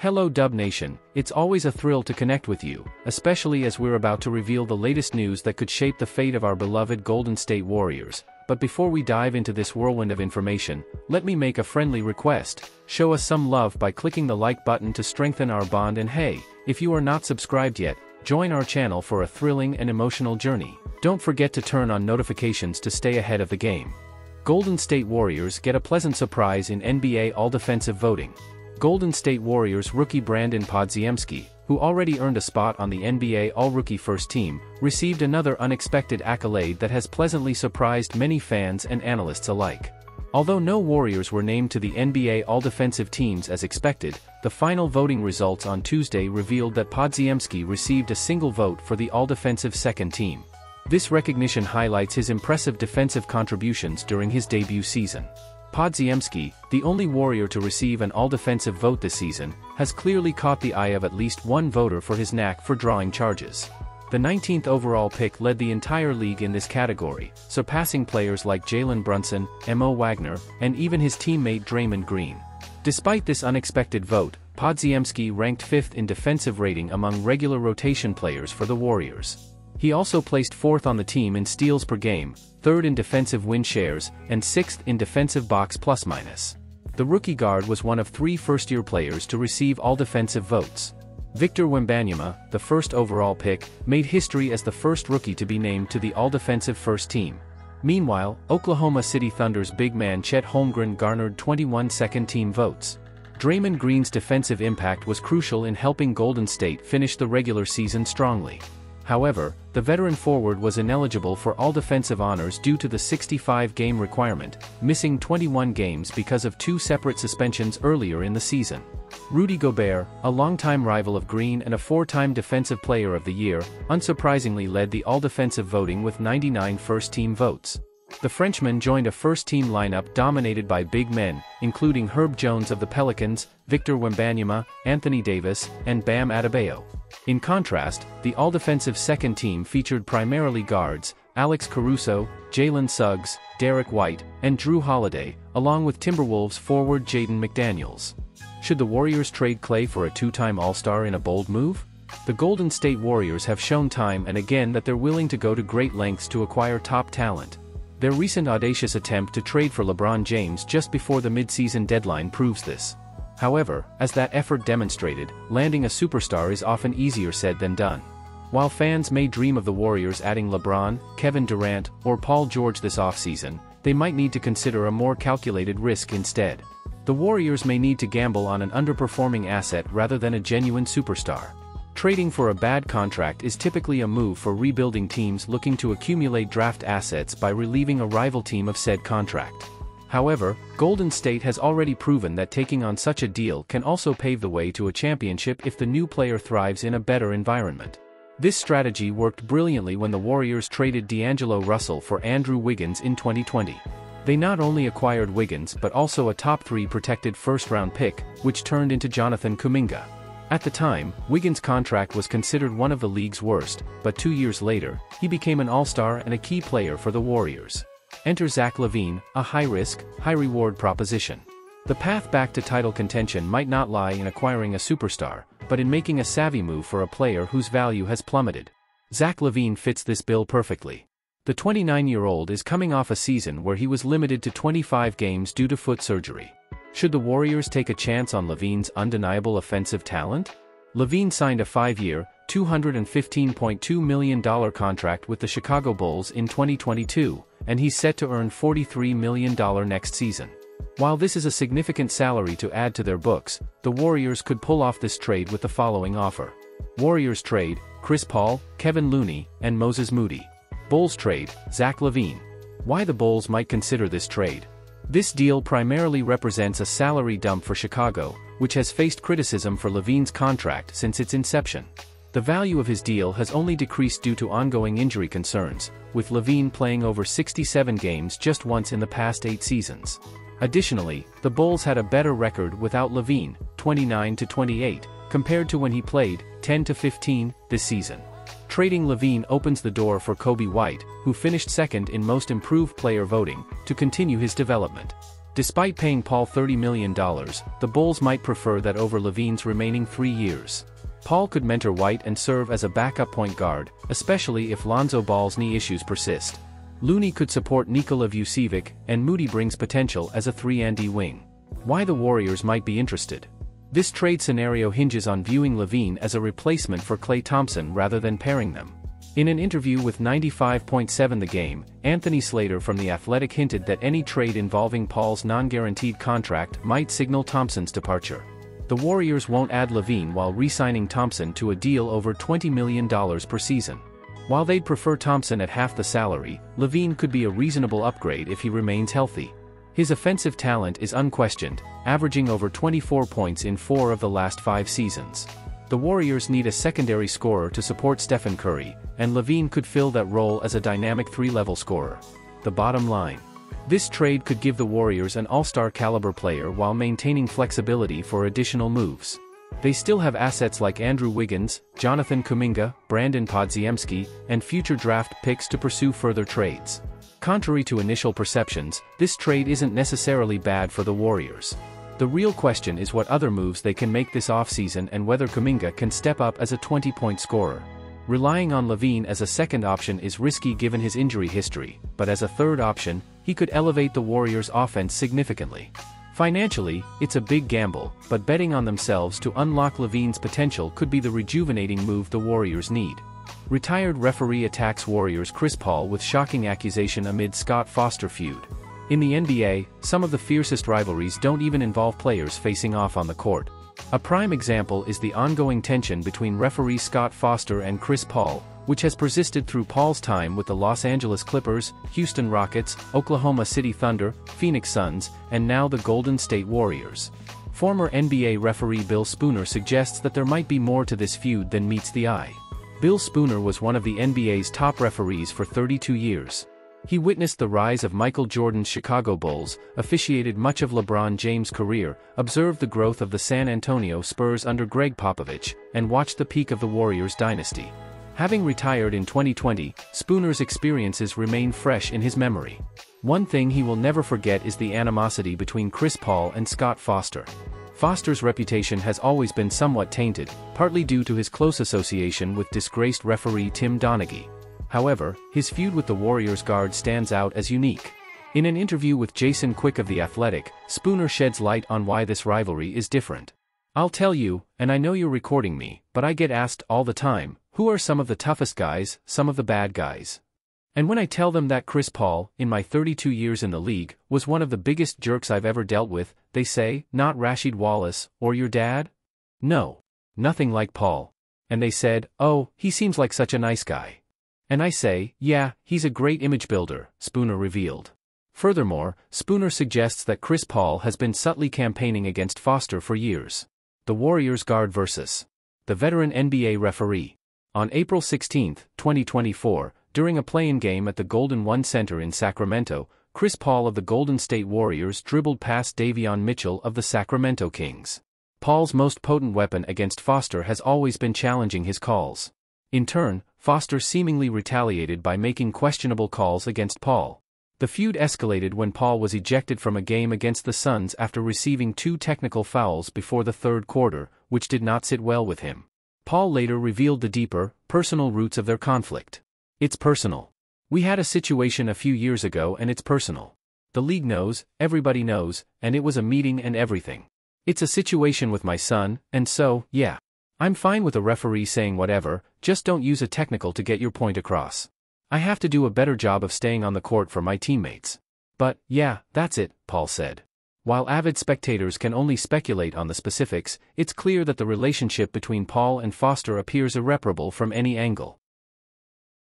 Hello Dub Nation, it's always a thrill to connect with you, especially as we're about to reveal the latest news that could shape the fate of our beloved Golden State Warriors. But before we dive into this whirlwind of information, let me make a friendly request. Show us some love by clicking the like button to strengthen our bond, and hey, if you are not subscribed yet, join our channel for a thrilling and emotional journey. Don't forget to turn on notifications to stay ahead of the game. Golden State Warriors get a pleasant surprise in NBA All-Defensive voting. Golden State Warriors rookie Brandon Podziemski, who already earned a spot on the NBA All-Rookie First Team, received another unexpected accolade that has pleasantly surprised many fans and analysts alike. Although no Warriors were named to the NBA All-Defensive Teams as expected, the final voting results on Tuesday revealed that Podziemski received a single vote for the All-Defensive Second Team. This recognition highlights his impressive defensive contributions during his debut season. Podziemski, the only Warrior to receive an all-defensive vote this season, has clearly caught the eye of at least one voter for his knack for drawing charges. The 19th overall pick led the entire league in this category, surpassing players like Jalen Brunson, Mo Wagner, and even his teammate Draymond Green. Despite this unexpected vote, Podziemski ranked 5th in defensive rating among regular rotation players for the Warriors. He also placed 4th on the team in steals per game, 3rd in defensive win shares, and 6th in defensive box plus-minus. The rookie guard was one of 3 first-year players to receive all defensive votes. Victor Wembanyama, the first overall pick, made history as the first rookie to be named to the all-defensive first team. Meanwhile, Oklahoma City Thunder's big man Chet Holmgren garnered 21 second-team votes. Draymond Green's defensive impact was crucial in helping Golden State finish the regular season strongly. However, the veteran forward was ineligible for all defensive honors due to the 65-game requirement, missing 21 games because of 2 separate suspensions earlier in the season. Rudy Gobert, a longtime rival of Green and a 4-time Defensive Player of the Year, unsurprisingly led the all-defensive voting with 99 first-team votes. The Frenchman joined a first-team lineup dominated by big men, including Herb Jones of the Pelicans, Victor Wembanyama, Anthony Davis, and Bam Adebayo. In contrast, the all-defensive second team featured primarily guards, Alex Caruso, Jalen Suggs, Derek White, and Drew Holiday, along with Timberwolves forward Jaden McDaniels. Should the Warriors trade Klay for a 2-time All-Star in a bold move? The Golden State Warriors have shown time and again that they're willing to go to great lengths to acquire top talent. Their recent audacious attempt to trade for LeBron James just before the mid-season deadline proves this. However, as that effort demonstrated, landing a superstar is often easier said than done. While fans may dream of the Warriors adding LeBron, Kevin Durant, or Paul George this offseason, they might need to consider a more calculated risk instead. The Warriors may need to gamble on an underperforming asset rather than a genuine superstar. Trading for a bad contract is typically a move for rebuilding teams looking to accumulate draft assets by relieving a rival team of said contract. However, Golden State has already proven that taking on such a deal can also pave the way to a championship if the new player thrives in a better environment. This strategy worked brilliantly when the Warriors traded D'Angelo Russell for Andrew Wiggins in 2020. They not only acquired Wiggins but also a top 3 protected first-round pick, which turned into Jonathan Kuminga. At the time, Wiggins' contract was considered one of the league's worst, but 2 years later, he became an all-star and a key player for the Warriors. Enter Zach LaVine, a high-risk, high-reward proposition. The path back to title contention might not lie in acquiring a superstar, but in making a savvy move for a player whose value has plummeted. Zach LaVine fits this bill perfectly. The 29-year-old is coming off a season where he was limited to 25 games due to foot surgery. Should the Warriors take a chance on LaVine's undeniable offensive talent? LaVine signed a 5-year, $215.2 million contract with the Chicago Bulls in 2022, and he's set to earn $43 million next season. While this is a significant salary to add to their books, the Warriors could pull off this trade with the following offer. Warriors trade, Chris Paul, Kevin Looney, and Moses Moody. Bulls trade, Zach LaVine. Why the Bulls might consider this trade? This deal primarily represents a salary dump for Chicago, which has faced criticism for LaVine's contract since its inception. The value of his deal has only decreased due to ongoing injury concerns, with LaVine playing over 67 games just once in the past 8 seasons. Additionally, the Bulls had a better record without LaVine, 29-28, compared to when he played, 10-15, this season. Trading LaVine opens the door for Kobe White, who finished second in Most Improved Player voting, to continue his development. Despite paying Paul $30 million, the Bulls might prefer that over LaVine's remaining 3 years. Paul could mentor White and serve as a backup point guard, especially if Lonzo Ball's knee issues persist. Looney could support Nikola Vucevic, and Moody brings potential as a 3-and-D wing. Why the Warriors might be interested? This trade scenario hinges on viewing LaVine as a replacement for Klay Thompson rather than pairing them. In an interview with 95.7 The Game, Anthony Slater from The Athletic hinted that any trade involving Paul's non-guaranteed contract might signal Thompson's departure. The Warriors won't add LaVine while re-signing Thompson to a deal over $20 million per season. While they'd prefer Thompson at half the salary, LaVine could be a reasonable upgrade if he remains healthy. His offensive talent is unquestioned, averaging over 24 points in 4 of the last 5 seasons. The Warriors need a secondary scorer to support Stephen Curry, and LaVine could fill that role as a dynamic 3-level scorer. The bottom line. This trade could give the Warriors an all-star caliber player while maintaining flexibility for additional moves. They still have assets like Andrew Wiggins, Jonathan Kuminga, Brandon Podziemski, and future draft picks to pursue further trades. Contrary to initial perceptions, this trade isn't necessarily bad for the Warriors. The real question is what other moves they can make this offseason and whether Kuminga can step up as a 20-point scorer. Relying on LaVine as a second option is risky given his injury history, but as a third option, he could elevate the Warriors' offense significantly. Financially, it's a big gamble, but betting on themselves to unlock LaVine's potential could be the rejuvenating move the Warriors need. Retired referee attacks Warriors Chris Paul with shocking accusation amid Scott Foster feud. In the NBA, some of the fiercest rivalries don't even involve players facing off on the court. A prime example is the ongoing tension between referee Scott Foster and Chris Paul, which has persisted through Paul's time with the Los Angeles Clippers, Houston Rockets, Oklahoma City Thunder, Phoenix Suns, and now the Golden State Warriors. Former NBA referee Bill Spooner suggests that there might be more to this feud than meets the eye. Bill Spooner was one of the NBA's top referees for 32 years. He witnessed the rise of Michael Jordan's Chicago Bulls, officiated much of LeBron James' career, observed the growth of the San Antonio Spurs under Greg Popovich, and watched the peak of the Warriors dynasty. Having retired in 2020, Spooner's experiences remain fresh in his memory. One thing he will never forget is the animosity between Chris Paul and Scott Foster. Foster's reputation has always been somewhat tainted, partly due to his close association with disgraced referee Tim Donaghy. However, his feud with the Warriors guard stands out as unique. In an interview with Jason Quick of The Athletic, Spooner sheds light on why this rivalry is different. "I'll tell you, and I know you're recording me, but I get asked all the time, who are some of the toughest guys, some of the bad guys? And when I tell them that Chris Paul, in my 32 years in the league, was one of the biggest jerks I've ever dealt with, they say, not Rasheed Wallace, or your dad? No. Nothing like Paul. And they said, oh, he seems like such a nice guy. And I say, yeah, he's a great image builder," Spooner revealed. Furthermore, Spooner suggests that Chris Paul has been subtly campaigning against Foster for years. The Warriors guard versus the veteran NBA referee. On April 16, 2024, during a play-in game at the Golden One Center in Sacramento, Chris Paul of the Golden State Warriors dribbled past Davion Mitchell of the Sacramento Kings. Paul's most potent weapon against Foster has always been challenging his calls. In turn, Foster seemingly retaliated by making questionable calls against Paul. The feud escalated when Paul was ejected from a game against the Suns after receiving 2 technical fouls before the third quarter, which did not sit well with him. Paul later revealed the deeper, personal roots of their conflict. "It's personal. We had a situation a few years ago and it's personal. The league knows, everybody knows, and it was a meeting and everything. It's a situation with my son, and so, yeah. I'm fine with a referee saying whatever, just don't use a technical to get your point across. I have to do a better job of staying on the court for my teammates. But, yeah, that's it," Paul said. While avid spectators can only speculate on the specifics, it's clear that the relationship between Paul and Foster appears irreparable from any angle.